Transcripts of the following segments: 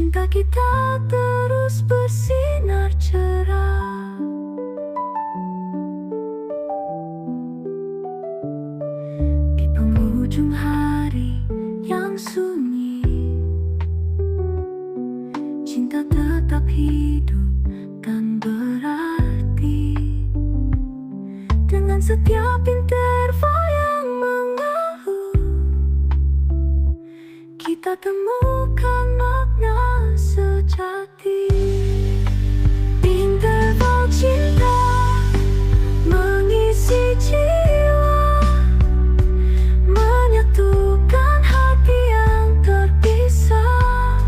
Cinta kita terus bersinar cerah. Di penghujung hari yang sunyi, cinta tetap hidup dan berarti. Dengan setiap interval yang mengalir, kita temukan makna sejati. Interval cinta mengisi jiwa, menyatukan hati yang terpisah.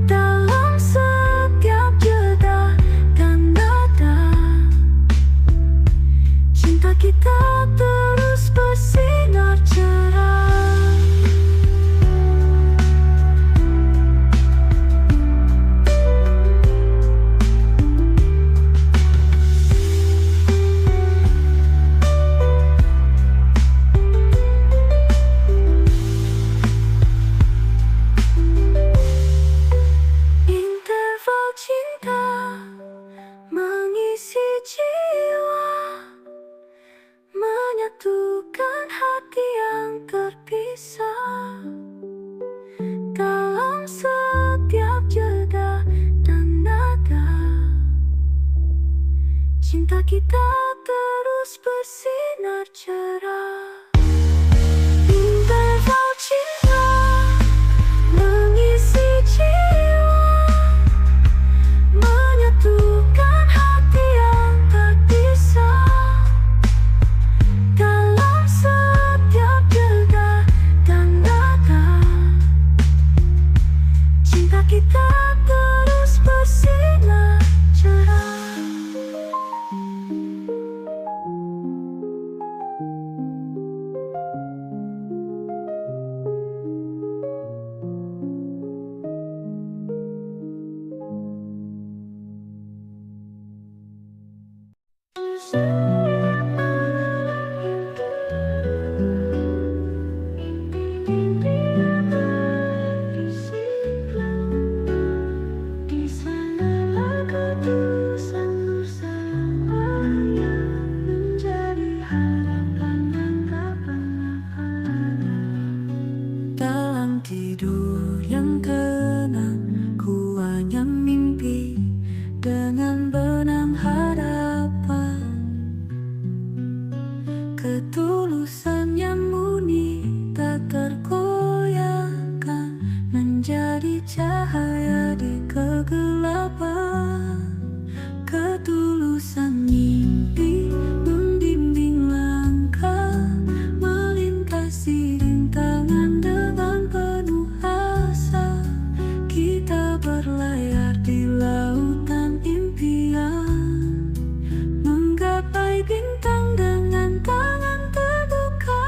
Dalam setiap jeda dan nada, cinta kita terus bersinar cerah. Interval cinta mengisi jiwa, menyatukan hati yang terpisah. Dalam setiap jeda dan nada, cinta kita terus bersinar cerah. Interval cinta mengisi jiwa, menyatukan hati yang terpisah. Dalam setiap jeda dan nada, cinta kita terus bersinar cerah. Di sanalah ketulusan bersama yang menjadi harapan dan tak pernah ada. Dalam tidur yang tenang, ku hanya mimpi dengan benang harapan. Ketulusan yang murni tak tergoyahkan, menjadi cahaya di kegelapan. Ketulusan mimpi membimbing langkah, melintasi rintangan dengan penuh asa. Kita berlayar di lautan impian, menggapai bintang dengan tangan terbuka.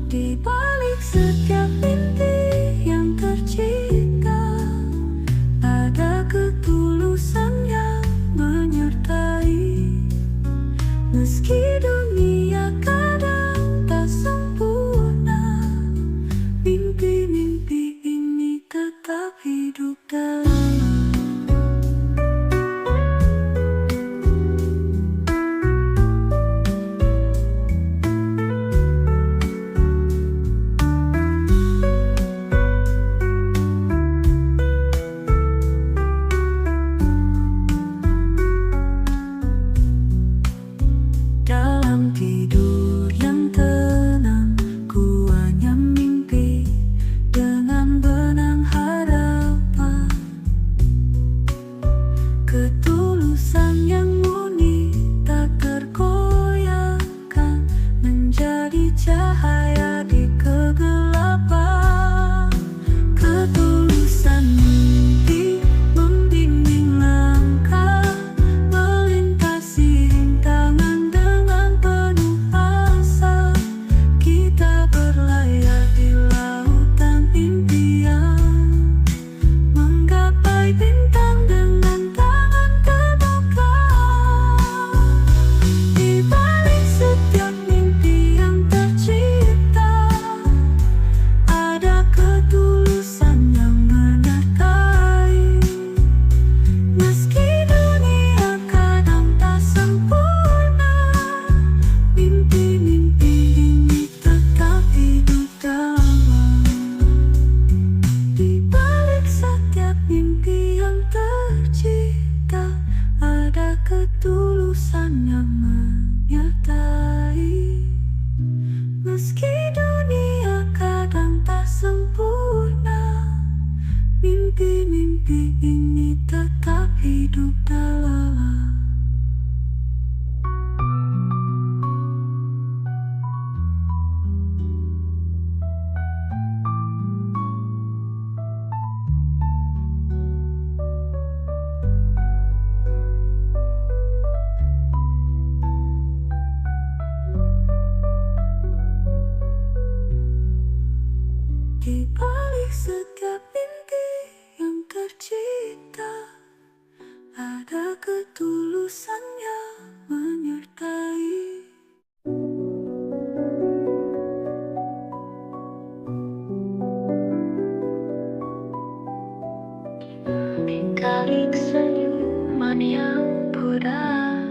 Di balik setiap mimpi yang tercipta, ada ketulusan balik setiap mimpi yang tercipta, ada ketulusan yang menyertai. Di balik senyuman yang pudar,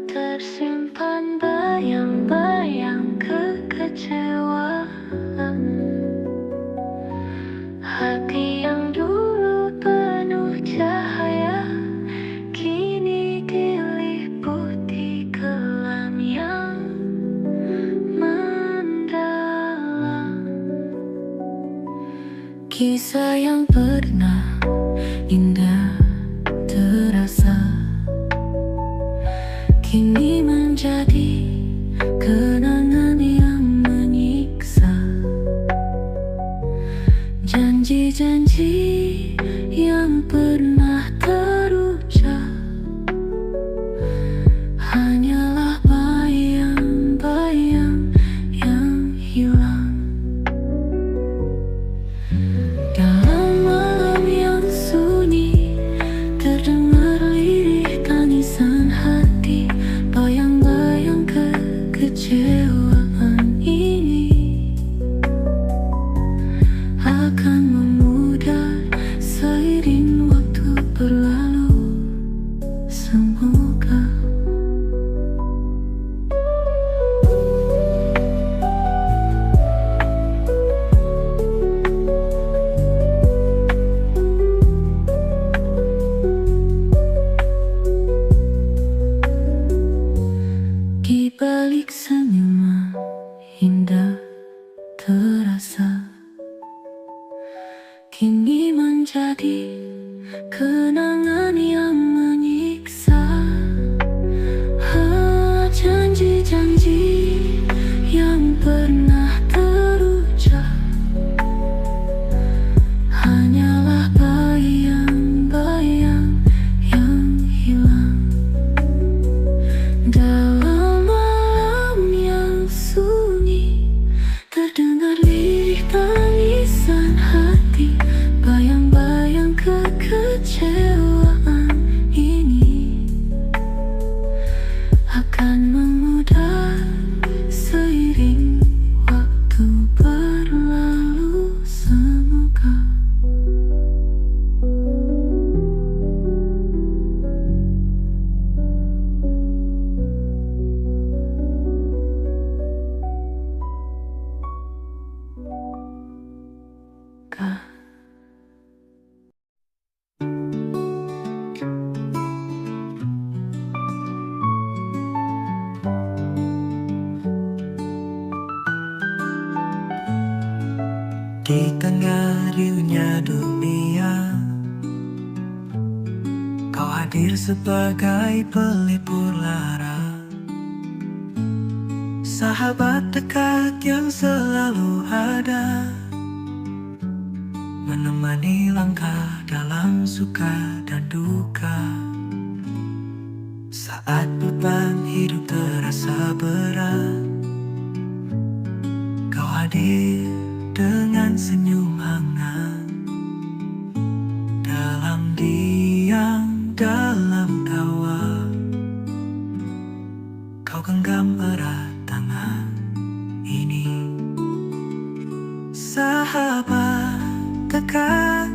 tersimpan bayang-bayang kekecewaan. Hati yang dulu penuh cahaya, kini diliputi kelam yang mendalam. Kisah yang pernah indah terasa, kini menjadi kenangan yang menyiksa. Janji-janji yang pernah terucap hanyalah bayang-bayang yang hilang. Dalam malam yang sunyi terdengar lirih tangisan hati, bayang-bayang kekecewaan ini akan memudar seiring waktu berlalu. Semoga di balik senyuman indah terasa, kini menjadi kenangan yang menyiksa. Janji-janji yang pernah terucap hanyalah bayang-bayang yang hilang. Dalam malam yang sunyi terdengar lirih tangisan hati, bayang-bayang kekecewaan ini akan memudar seiring waktu berlalu. Semoga di tengah riuhnya dunia, kau hadir sebagai pelipur lara, sahabat dekat yang selalu ada, menemani langkah dalam suka dan duka. Saat beban hidup terasa berat, kau hadir dengan senyum hangat, dalam diam, dalam tawa, kau genggam erat tangan ini. Sahabat dekat,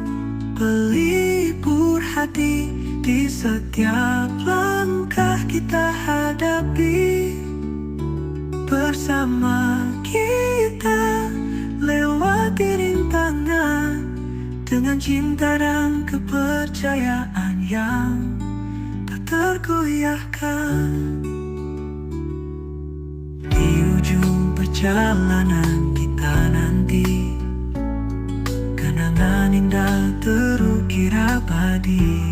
pelipur hati di setiap langkah kita hadapi. Bersama kita lewati rintangan dengan cinta dan kepercayaan yang tak tergoyahkan. Di ujung perjalanan kita nanti, kenangan indah terukir abadi.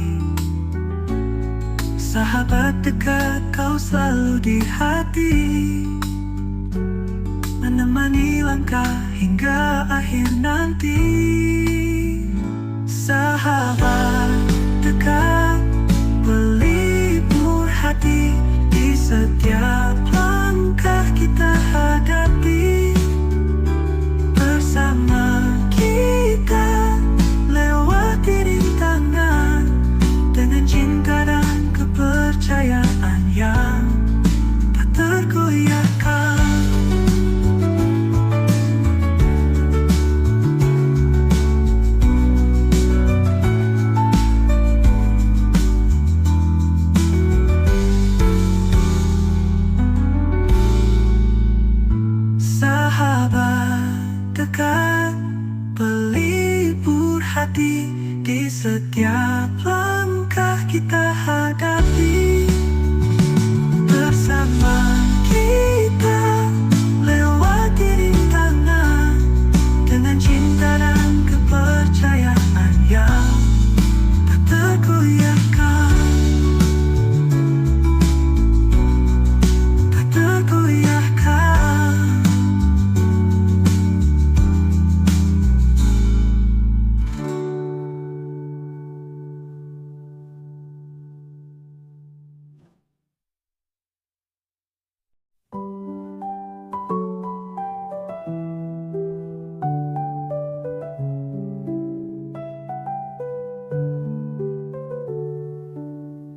Sahabat dekat, kau selalu di hati, menemani langkah hingga akhir nanti. Sahabat dekat, pelipur hati di setiap langkah kita hadapi. Bersama hati di setiap langkah kita hadapi. Bersama kita lewati rintangan dengan cinta dan kepercayaan yang tak tergoyahkan, tak tergoyahkan.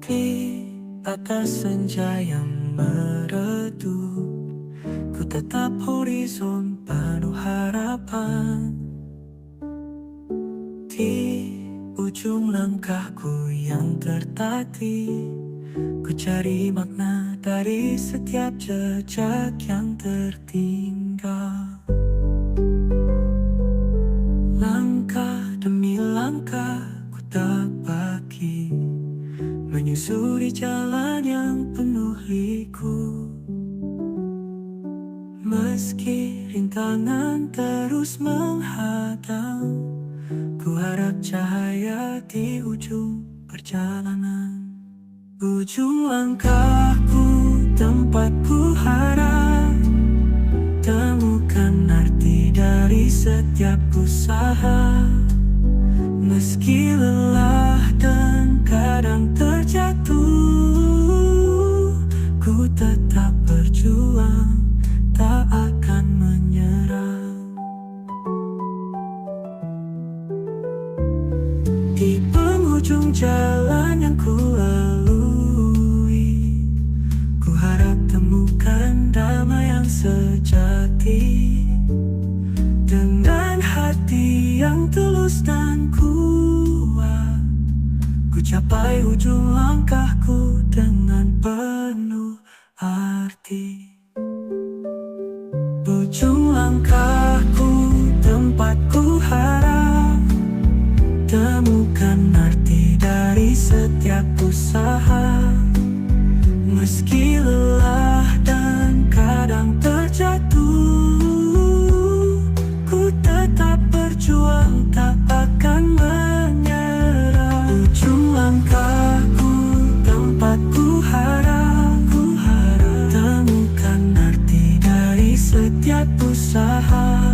Di atas senja yang meredup, ku tetap horizon penuh harapan. Di ujung langkahku yang tertatih, ku cari makna dari setiap jejak yang tertinggal. Langkah demi langkah ku tak bagi, menyusuri jalan yang penuh liku. Meski rintangan terus menghadang, ku harap cahaya di ujung perjalanan. Ujung langkahku, tempatku harap, temukan arti dari setiap usaha. Meski lelah dan kadang terjatuh, ku tetap berjuang, tak akan menyerah. Di penghujung jalan yang ku lalui, ku harap temukan damai yang sejati. Dengan hati yang tulus dan kuat, ku capai ujung langkahku dengan penuh arti. Ujung langkahku, tempatku harap, temukan arti dari setiap usaha. Meski lelah dan kadang terjatuh, ku tetap berjuang, tak akan menyerah. Ujung langkahku, tempatku harap, temukan arti dari setiap usaha.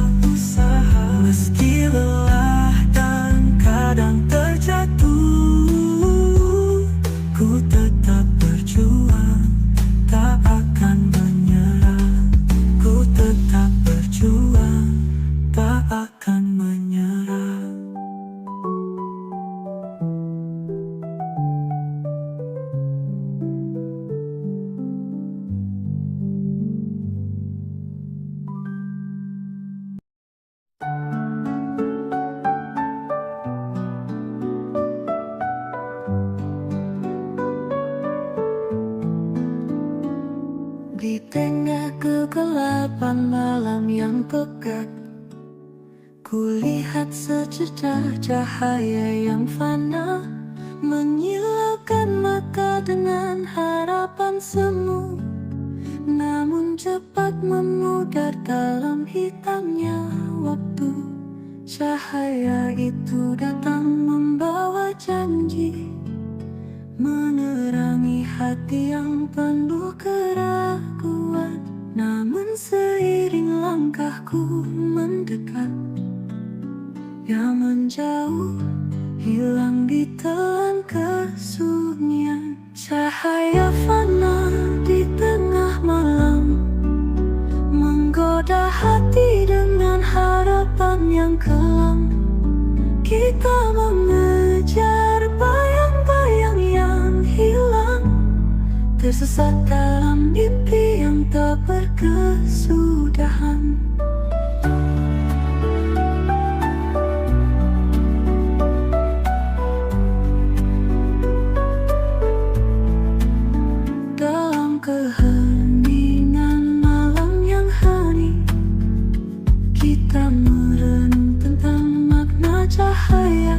Meski lelah dan kadang terjatuh, ku tetap berjuang, tak akan menyerah. Ku tetap berjuang, tak akan menyerah. Di tengah kegelapan malam yang pekat, ku lihat secercah cahaya yang fana, menyilaukan mata dengan harapan semu. Namun cepat memudar dalam hitamnya waktu. Cahaya itu datang membawa janji, menerangi hati yang penuh keraguan. Namun seiring langkahku mendekat, yang menjauh hilang di telan kesunyian. Cahaya fana di tengah malam, menggoda hati dengan harapan yang kelam. Kita mengejar bayang-bayang yang hilang, tersesat dalam mimpi yang tak berkesudahan. Dalam keheningan malam yang hening, kita merenung tentang makna cahaya.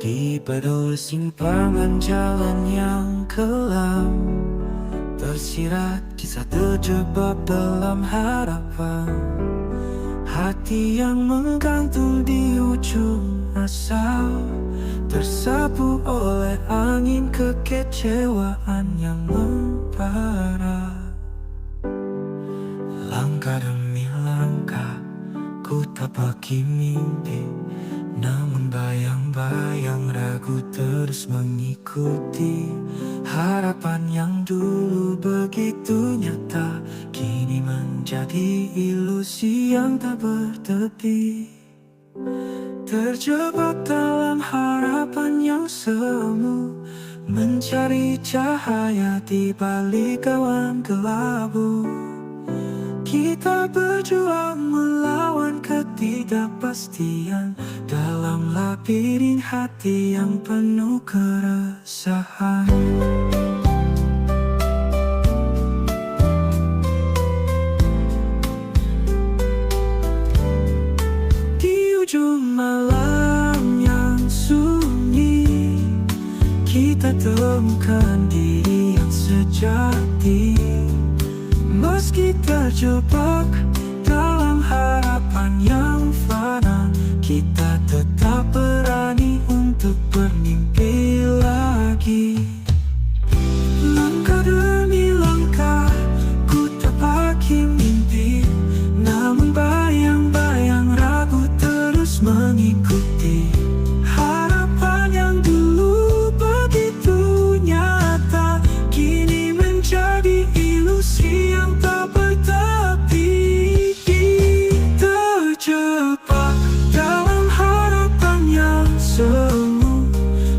Di pedul simpangan jalan yang kelam, tersirat kisah terjebak dalam harapan. Hati yang menggantung di ujung asa, tersapu oleh angin kekecewaan yang membara. Langkah demi langkah ku tapaki mimpi, namun bayang-bayang ragu terus mengikuti. Harapan yang dulu begitu nyata, kini menjadi ilusi yang tak bertepi. Terjebak dalam harapan yang semu, mencari cahaya di balik awan kelabu. Kita berjuang melawan ketidakpastian dalam labirin hati yang penuh keresahan. Di ujung malam yang sunyi, kita temukan diri yang sejati. Meski terjebak dalam harapan yang fana, kita tetap berani untuk bermimpi lagi. Langkah demi langkah ku tapaki mimpi, namun bayang-bayang ragu terus mengikuti. Harapan yang dulu begitu nyata, kini menjadi ilusi yang tak bertepi. Terjebak dalam harapan yang semu,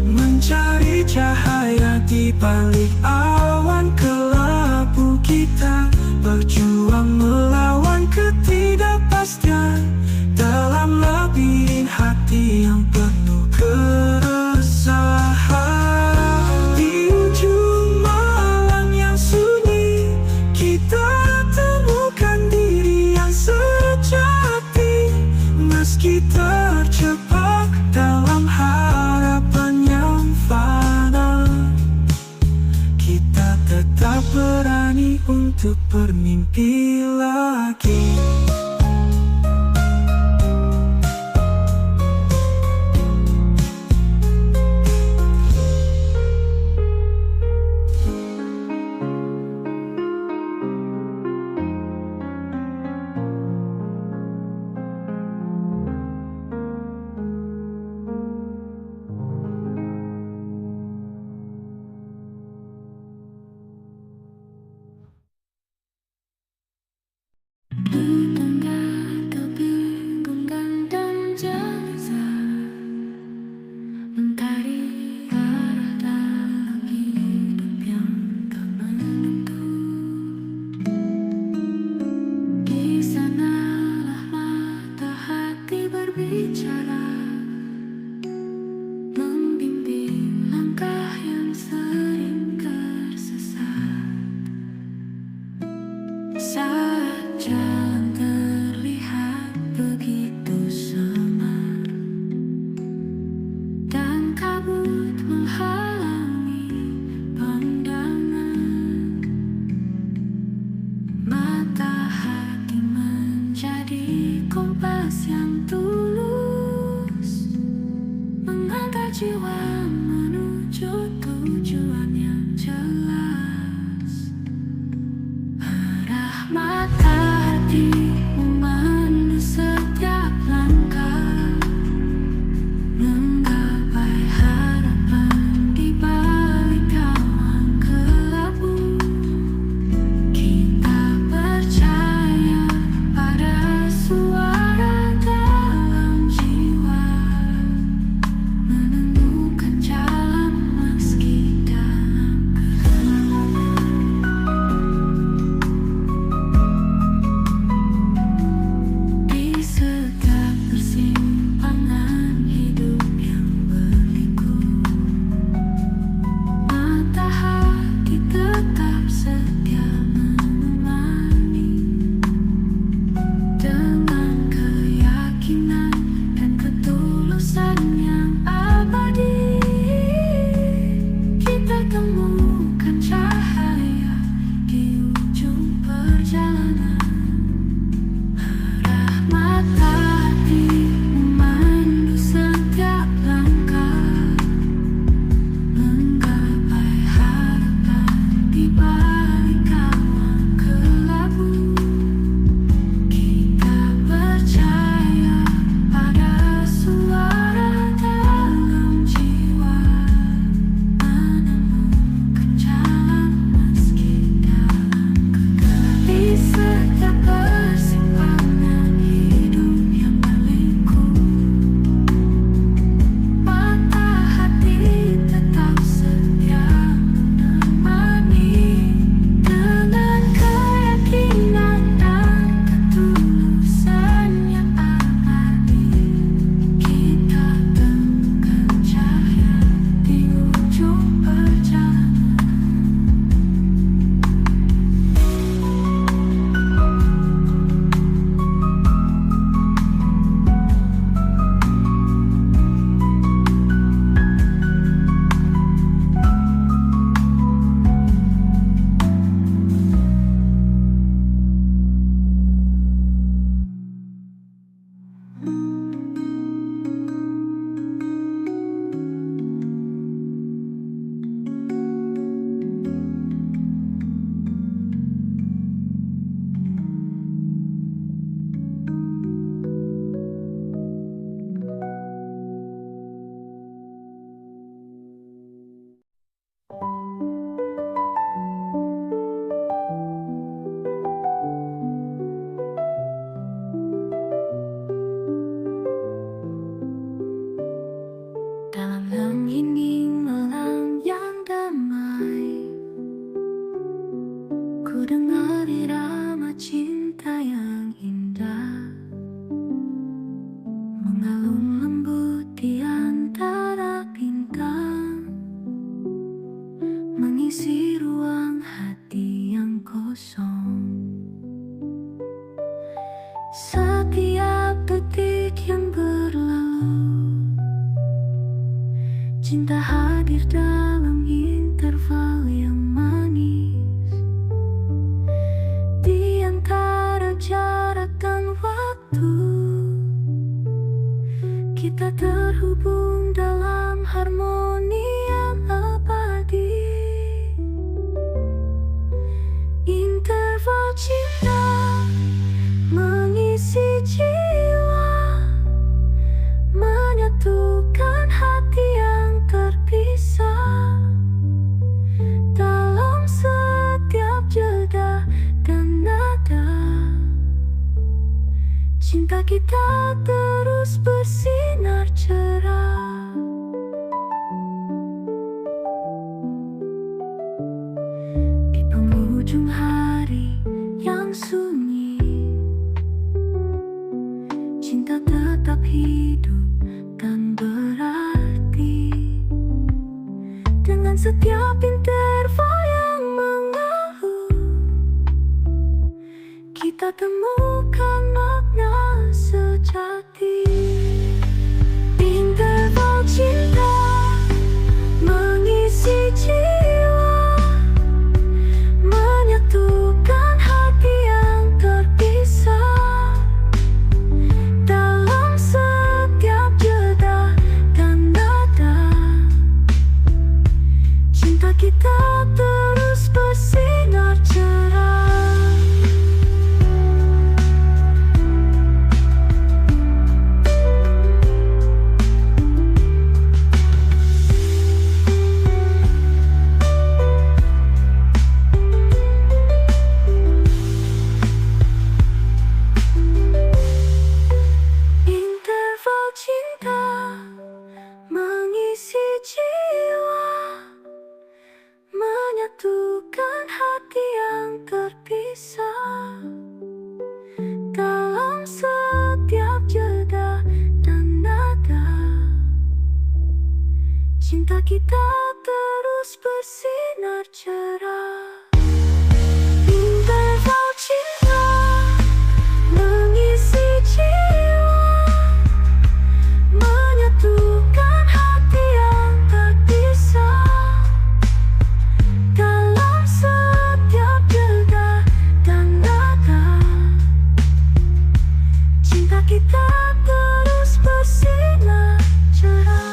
mencari cahaya di balik awan kelabu. Kita berjuang melawan ketidakpastian dalam labirin hati yang penuh keresahan. Di ujung malam yang sunyi, kita temukan diri yang sejati. Meski terjebak dalam harapan yang fana, kita tetap berani untuk bermimpi lagi. Bukankah kebingungan dan jasa mencari arah dalam hidup yang tak menentu? Di sanalah mata hati berbicara, membimbing langkah yang sering tersesat. Saat jalan terlihat begitu samar dan kabut menghalangi pandangan, mata hati menjadi kompas yang tulus. Relung lembut di antara bintang, mengisi ruang hati yang kosong. Setiap detik yang berlalu, cinta hadir dalam interval yang manis. Di antara jarak dan waktu, kita terhubung dalam harmoni yang abadi. Interval cinta mengisi jiwa, menyatukan hati yang terpisah. Dalam setiap jeda dan nada, cinta kita terus bersinar cerah. Di penghujung hari yang sunyi, cinta tetap hidup dan berarti. Dengan setiap interval yang mengeluh, kita temukan makna sejati. Interval cinta mengisi jiwa, menyatukan hati yang terpisah. Dalam setiap jeda dan nada, cinta kita terus bersinar cerah. Interval cinta mengisi jiwa, menyatukan hati yang terpisah. Dalam setiap jeda dan nada, cinta kita terus bersinar cerah. Interval cinta mengisi jiwa, menyatukan hati yang terpisah. Dalam setiap jeda dan nada, cinta kita terus bersinar cerah.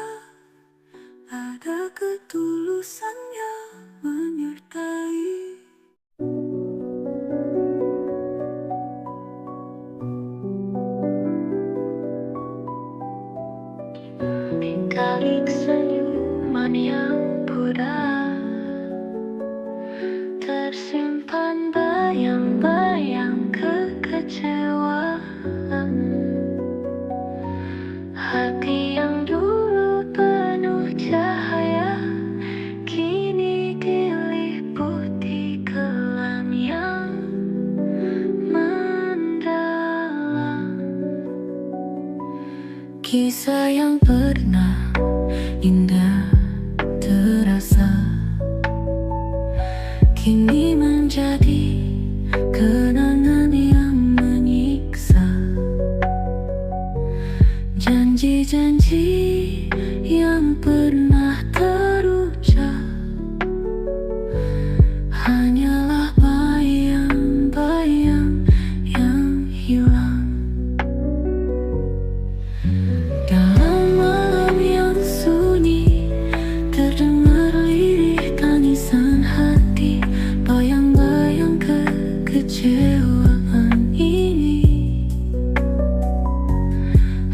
ada, ada ketulusan yang menyertai. Di balik senyuman yang pudar, tersimpan bayang-bayang kekecewaan. Hati yang dulu penuh cahaya, kini diliputi kelam yang mendalam. Kisah yang pernah indah terasa, kini menjadi kenangan yang menyiksa. Janji-janji yang pernah terucap hanyalah bayang-bayang yang hilang. Dalam malam yang sunyi terdengar lirih tangisan hati, bayang-bayang kekecewaan ini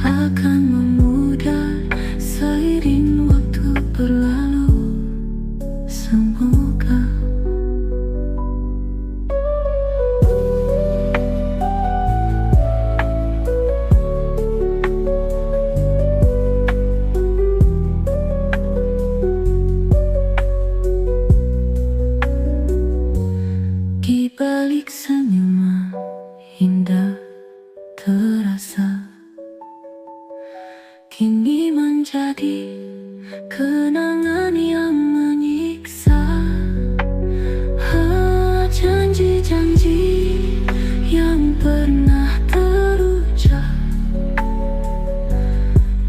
akan memudar seiring waktu berlalu. Semoga di balik senyuman indah terasa, kini menjadi kenangan yang menyiksa. Janji-janji yang pernah terucap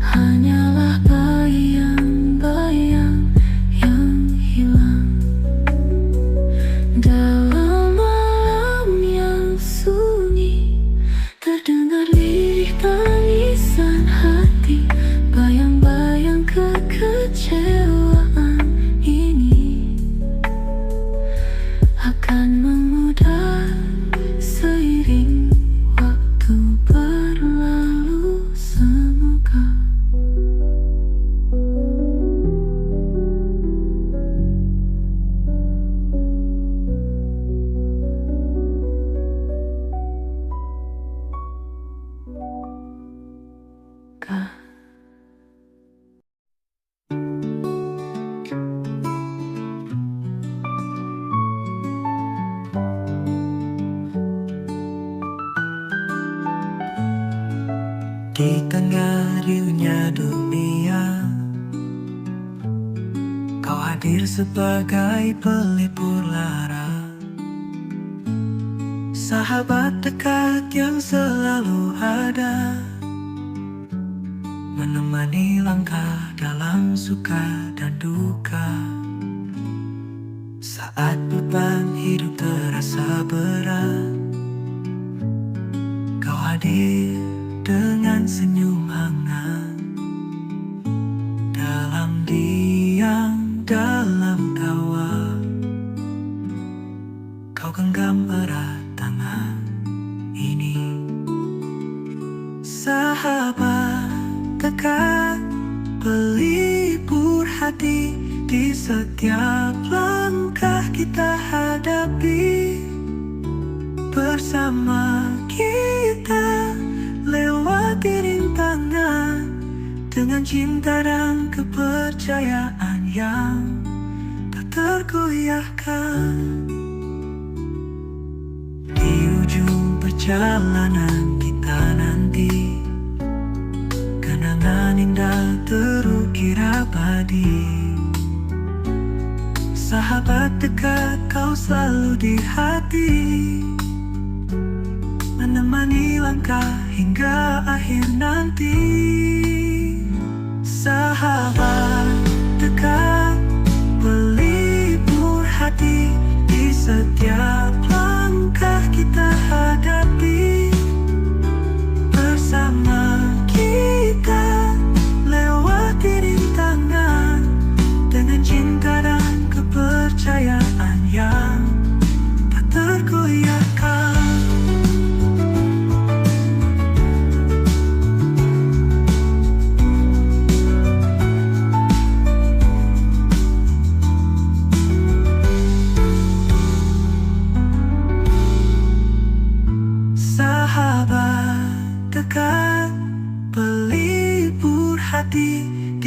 hanyalah bayang-bayang yang hilang. Dalam malam yang sunyi terdengar lirih tangisan hati, bayang-bayang kekecewaan ini akan memudar seiring waktu berlalu. Semoga Di tengah riuhnya dunia, kau hadir sebagai pelipur lara, sahabat dekat yang selalu ada, menemani langkah dalam suka dan duka. Saat beban hidup terasa berat, kau hadir dengan senyum hangat. Dalam diam, dalam tawa, kau genggam erat tangan ini. Sahabat dekat, pelipur hati di setiap langkah kita hadapi. Bersama kita lewati rintangan dengan cinta dan kepercayaan yang tak tergoyahkan. Di ujung perjalanan kita nanti, kenangan indah terukir abadi. Sahabat dekat, kau selalu di hati, menemani langkah hingga akhir nanti. Sahabat dekat, pelipur hati di setiap langkah kita hadapi. Bersama kita lewati rintangan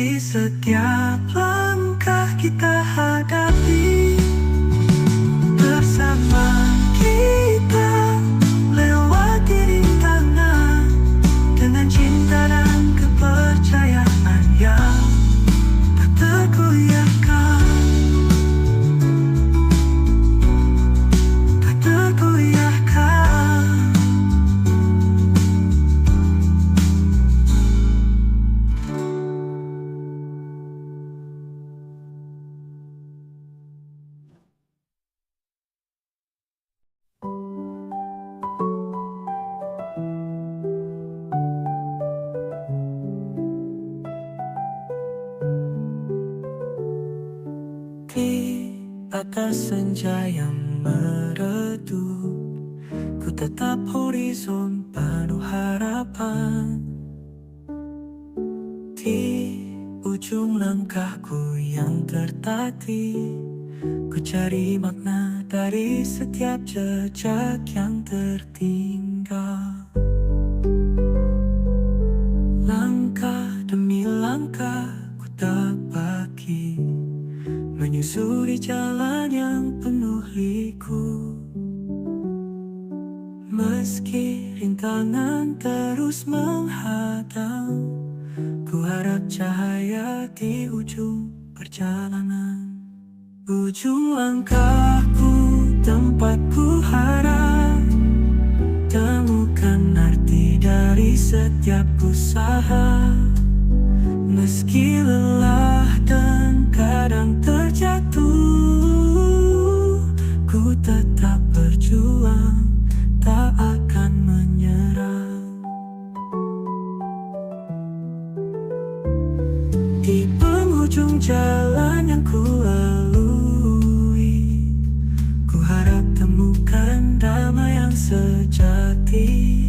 di setiap langkah kita hadapi. Bersama kita lewati rintangan dengan cinta dan kepercayaan yang tak tergoyahkan. Tak tergoyahkan. Di atas senja yang meredup, ku tetap horizon penuh harapan. Di ujung langkahku yang tertatih, ku cari makna dari setiap jejak yang tertinggal. Langkah demi langkah ku tak bagi, menyusuri jalan yang penuh liku. Meski rintangan terus menghadang, ku harap cahaya di ujung perjalanan. Ujung langkahku, tempatku harap, temukan arti dari setiap usaha. Meski lelah dan kadang terjatuh, ku tetap berjuang, tak akan menyerah. Di penghujung jalan yang ku lalui, ku harap temukan damai yang sejati.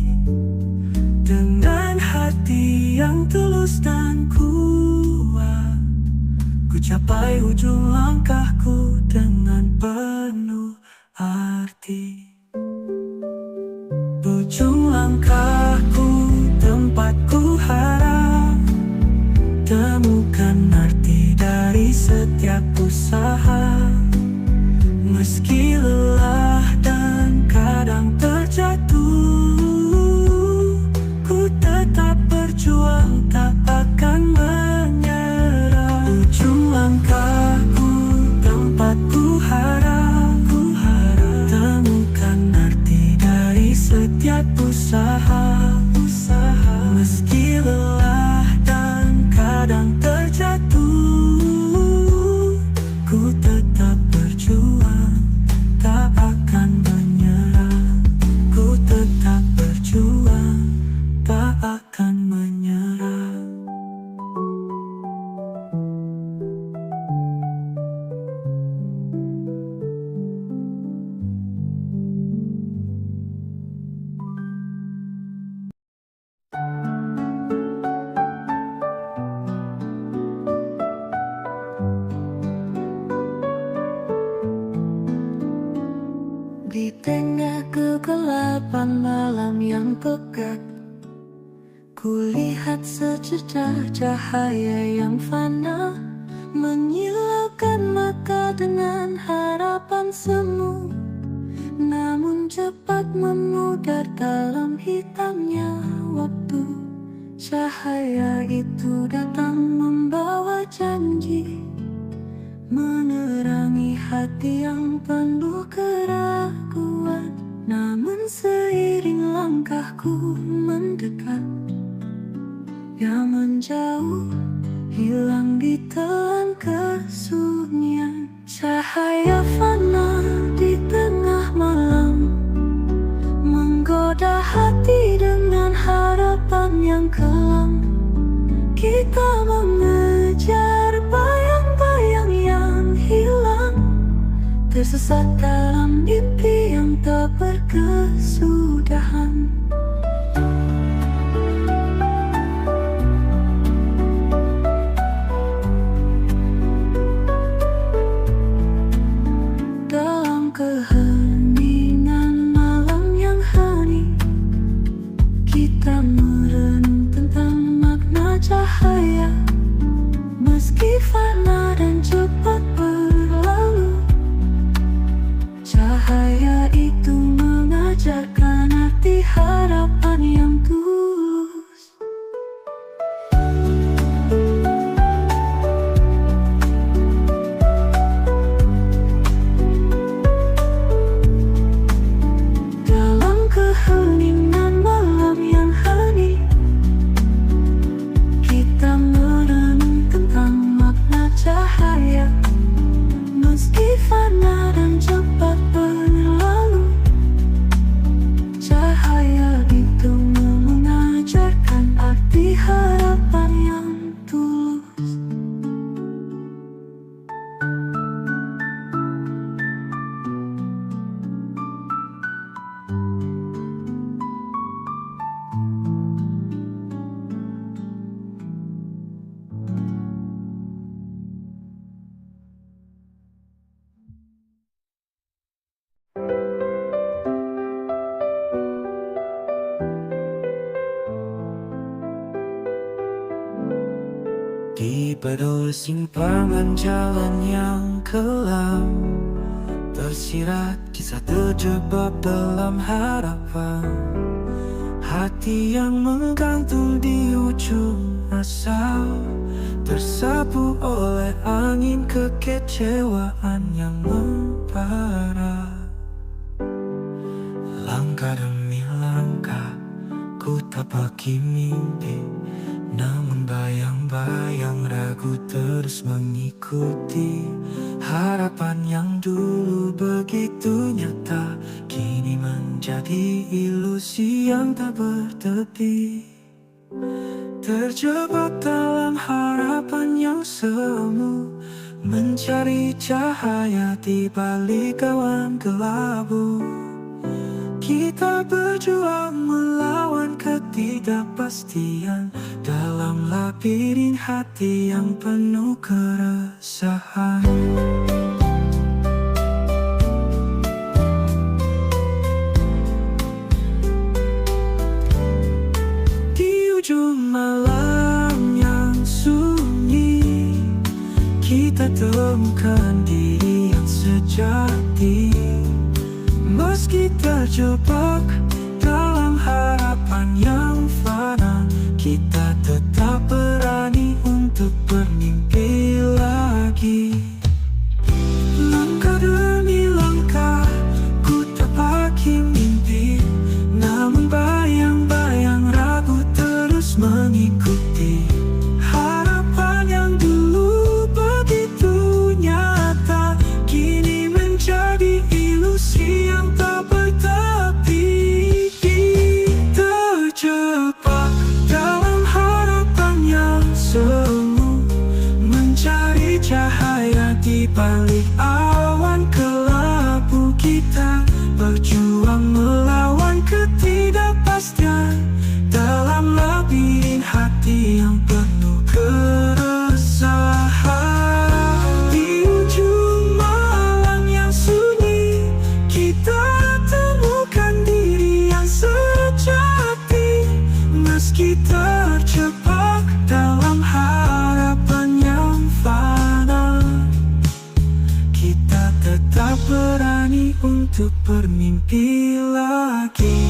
Dengan hati yang tulus dan kuat, ku capai ujung langkahku dengan penuh arti. Ujung langkahku, tempatku harap, temukan arti dari setiap usaha. Meski lelah dan kadang terjatuh, ku tetap berjuang, tak akan menyerah. Ujung langkahku, tempatku harap, temukan arti dari setiap usaha. Meski lelah dan kadang terjatuh, ku tetap berjuang, tak akan menyerah. Ku tetap berjuang, tak akan menyerah. Di tengah kegelapan malam yang pekat, ku lihat secercah cahaya yang fana, menyilaukan mata dengan harapan semu. Namun cepat memudar dalam hitamnya waktu. Cahaya itu datang membawa janji, menerangi hati yang penuh keraguan. Namun seiring langkahku mendekat, yang menjauh, hilang di telan kesunyian. Cahaya fana di tengah malam, menggoda hati dengan harapan yang kelam. Kita mengejar bayang-bayang yang hilang, tersesat dalam mimpi yang tak berkesudahan. Dalam keheningan malam yang hening, kita merenung tentang makna cahaya. Bersimpangan jalan yang kelam, tersirat kisah terjebak dalam harapan. Hati yang menggantung di ujung asa, tersapu oleh angin kekecewaan yang membara. Langkah demi langkah ku tapaki mimpi, namun bayang-bayang ragu terus mengikuti. Harapan yang dulu begitu nyata, kini menjadi ilusi yang tak bertepi. Terjebak dalam harapan yang semu, mencari cahaya di balik awan kelabu. Kita berjuang melawan ketidakpastian dalam labirin hati yang penuh keresahan. Di ujung malam yang sunyi, kita temukan diri yang sejati. Meski terjebak dalam harapan yang fana, kita tetap berani untuk bermimpi lagi. Langkah demi langkah ku tapaki mimpi, namun bayang-bayang ragu terus mengikuti. Harapan yang dulu begitu nyata, kini menjadi ilusi yang tak bertepi. Terjebak dalam harapan yang semu, mencari cahaya di balik awan kelabu. Kita berjuang melawan ketidakpastian dalam labirin hati yang penuh keresahan. Di ujung malam yang sunyi, kita temukan diri yang sejati. Meski terjebak dalam harapan yang fana, kita tetap berani untuk bermimpi lagi.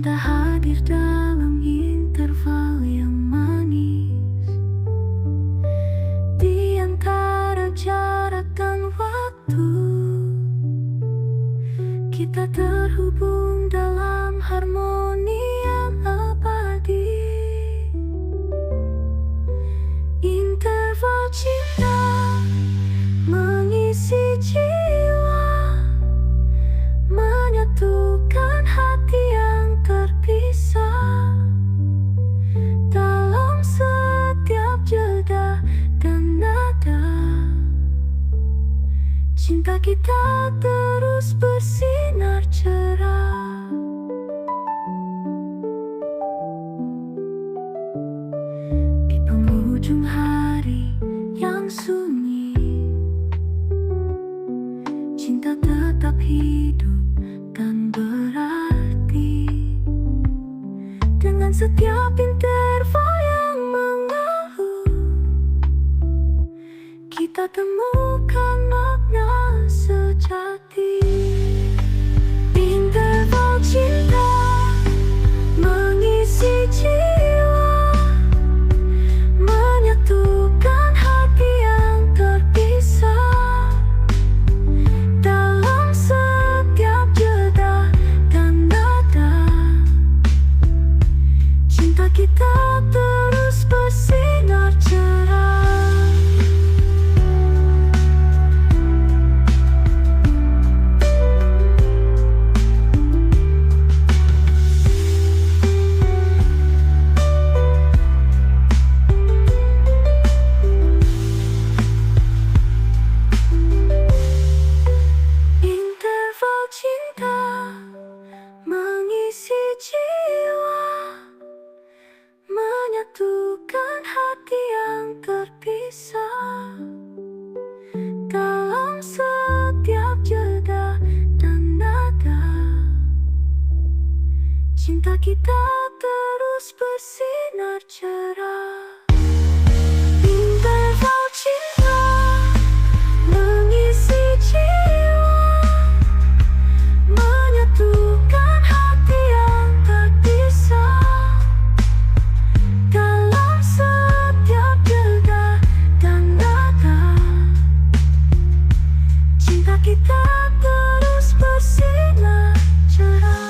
Cinta hadir dalam interval yang manis, di antara jarak dan waktu. Kita terhubung dalam harmoni yang abadi. Interval cinta mengisi jiwa, menyatukan hati yang terpisah. Dalam setiap jeda dan nada, cinta kita terus bersinar cerah. Di penghujung hari yang sunyi, cinta tetap hidup dan berarti. Dengan setiap interval yang mengalir, kita temukan makna sejati. Interval cinta mengisi jiwa, menyatukan hati yang terpisah. Dalam setiap jeda dan nada, cinta kita terus bersinar cerah. Interval cinta mengisi jiwa, menyatukan hati yang terpisah. Dalam setiap jeda dan nada, cinta kita terus bersinar cerah. Interval cinta mengisi jiwa, menyatukan hati yang terpisah. Dalam setiap jeda dan nada, cinta kita terus bersinar cerah.